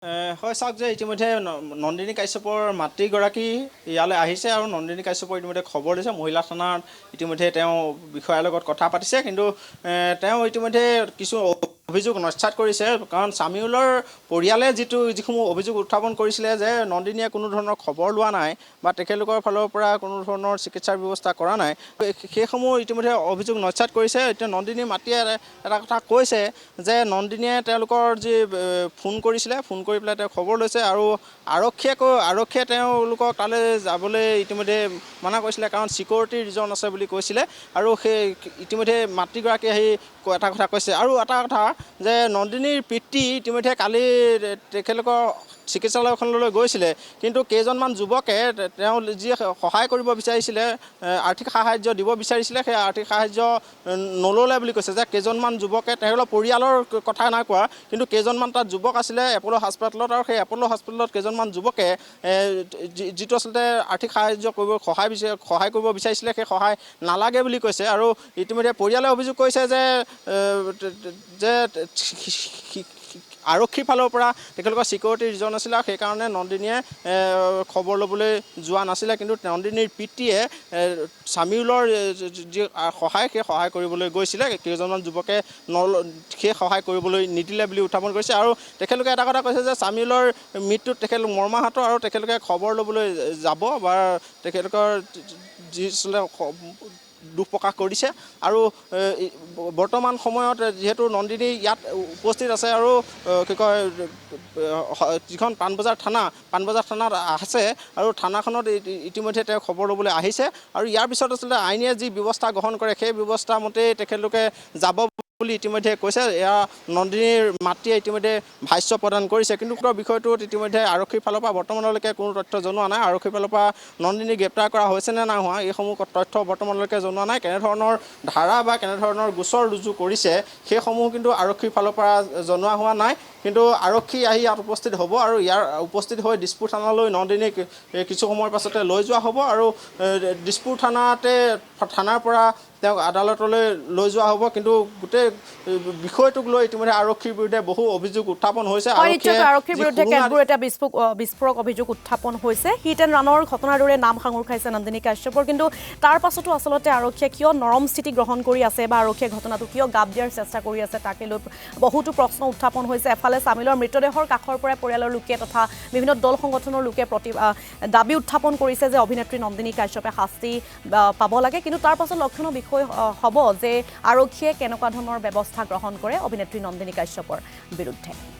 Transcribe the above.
হয় চাওক যে ইতিমধ্যে নন্দিনী কাশ্যপৰ মাতৃগৰাকী ইয়ালৈ আহিছে আৰু নন্দিনী কাশ্যপৰ ইতিমধ্যে খবৰ দিছে মহিলা থানাত ইতিমধ্যে তেওঁ বিষয়াৰ লগত কথা পাতিছে কিন্তু তেওঁ ইতিমধ্যে কিছু অভিযোগ নস্যাৎ কৰিছে কাৰণ চামিউলৰ পৰিয়ালে যিসমূহ অভিযোগ উত্থাপন কৰিছিলে যে নন্দিনীয়ে কোনো ধৰণৰ খবৰ লোৱা নাই বা তেখেতলোকৰ ফালৰ পৰা কোনো ধৰণৰ চিকিৎসাৰ ব্যৱস্থা কৰা নাই সেইসমূহ ইতিমধ্যে অভিযোগ নস্যাৎ কৰিছে। এতিয়া নন্দিনীৰ মাতৃয়ে এটা কথা কৈছে যে নন্দিনীয়ে তেওঁলোকৰ যি ফোন কৰিছিলে ফোন কৰি পেলাই তেওঁ খবৰ লৈছে আৰু আৰক্ষীয়ে তেওঁলোকক তালৈ যাবলৈ ইতিমধ্যে মানা কৰিছিলে কাৰণ চিকিউৰিটি ৰিজন আছে বুলি কৈছিলে আৰু সেই ইতিমধ্যে মাতৃগৰাকী আহি এটা কথা কৈছে আৰু এটা কথা যে নন্দিনীৰ পিতৃ ইতিমধ্যে কালি তেখেতলোকৰ চিকিৎসালয়খনলৈ গৈছিলে কিন্তু কেইজনমান যুৱকে তেওঁ যি সহায় কৰিব বিচাৰিছিলে আৰ্থিক সাহায্য দিব বিচাৰিছিলে সেই আৰ্থিক সাহায্য নল'লে বুলি কৈছে যে কেইজনমান যুৱকে তেওঁলোকৰ পৰিয়ালৰ কথা নাই কোৱা কিন্তু কেইজনমান তাত যুৱক আছিলে এপ'ল' হাস্পাতালত আৰু সেই এপ'ল' হাস্পাতালত কেইজনমান যুৱকে যিটো আচলতে আৰ্থিক সহায় কৰিব বিচাৰিছিলে সেই সহায় নালাগে বুলি কৈছে আৰু ইতিমধ্যে পৰিয়ালে অভিযোগ কৰিছে যে আৰক্ষীৰ ফালৰ পৰা তেখেতলোকৰ চিকিউৰিটি ৰিজন আছিলে আৰু সেইকাৰণে নন্দিনীয়ে খবৰ ল'বলৈ যোৱা নাছিলে কিন্তু নন্দিনীৰ পিতৃয়ে চামিউলৰ যি সেই সহায় কৰিবলৈ গৈছিলে কেইজনমান যুৱকে সেই সহায় কৰিবলৈ নিদিলে বুলি উত্থাপন কৰিছে আৰু তেখেতলোকে এটা কথা কৈছে যে চামিউলৰ মৃত্যুত তেখেতলোক মৰ্মাহত আৰু তেখেতলোকে খবৰ ল'বলৈ যাব বা তেখেতলোকৰ যি দুখ প্ৰকাশ কৰিছে আৰু বৰ্তমান সময়ত যিহেতু নন্দিনী ইয়াত উপস্থিত আছে আৰু কি কয় যিখন পাণবজাৰ থানাত আছে আৰু থানাখনত ইতিমধ্যে তেওঁ খবৰ ল'বলৈ আহিছে আৰু ইয়াৰ পিছত আচলতে আইনে যি ব্যৱস্থা গ্ৰহণ কৰে সেই ব্যৱস্থা মতেই তেখেতলোকে যাব বুলি ইতিমধ্যে কৈছে। এয়া নন্দিনীৰ মাতৃয়ে ইতিমধ্যে ভাষ্য প্ৰদান কৰিছে কিন্তু বিষয়টোত ইতিমধ্যে আৰক্ষীৰ ফালৰ পৰা বৰ্তমানলৈকে কোনো তথ্য জনোৱা নাই। আৰক্ষীৰ ফালৰ পৰা নন্দিনী গ্ৰেপ্তাৰ কৰা হৈছে নে নাই হোৱা এইসমূহ তথ্য বৰ্তমানলৈকে জনোৱা নাই। কেনেধৰণৰ ধাৰা বা কেনেধৰণৰ গোচৰ ৰুজু কৰিছে সেইসমূহ কিন্তু আৰক্ষীৰ ফালৰ পৰা জনোৱা হোৱা নাই কিন্তু আৰক্ষী আহি ইয়াত উপস্থিত হ'ব আৰু ইয়াৰ উপস্থিত হৈ দিছপুৰ থানালৈ নন্দিনীক কিছু সময়ৰ পাছতে লৈ যোৱা হ'ব আৰু দিছপুৰ থানাৰ পৰা তেওঁক আদালতলৈ লৈ যোৱা হ'ব কিন্তু গোটেই বিষয়টোক লৈ ইতিমধ্যে আৰক্ষীৰ বিৰুদ্ধে বহু অভিযোগ উত্থাপন হৈছে। আৰক্ষীৰ বিৰুদ্ধে কেতবোৰ এটা বিস্ফোৰক অভিযোগ উত্থাপন হৈছে। হিট এণ্ড ৰানৰ ঘটনাৰ দৰে নাম সাঙুৰ খাইছে নন্দিনী কাশ্যপৰ কিন্তু তাৰ পাছতো আচলতে আৰক্ষীয়ে কিয় নৰম স্থিতি গ্ৰহণ কৰি আছে বা আৰক্ষীয়ে ঘটনাটো কিয় গাপ দিয়াৰ চেষ্টা কৰি আছে তাকে লৈ বহুতো প্ৰশ্ন উত্থাপন হৈছে। এফালে চামিলৰ মৃতদেহৰ কাষৰ পৰাই পৰিয়ালৰ লোকে তথা বিভিন্ন দল সংগঠনৰ লোকে দাবী উত্থাপন কৰিছে যে অভিনেত্ৰী নন্দিনী কাশ্যপে শাস্তি পাব লাগে কিন্তু তাৰ পাছত লক্ষণীয় বিষয় হ'ব যে আৰক্ষীয়ে কেনেকুৱা ধৰণৰ ব্যৱস্থা গ্ৰহণ কৰে অভিনেত্ৰী নন্দিনী কাশ্যপৰ বিৰুদ্ধে।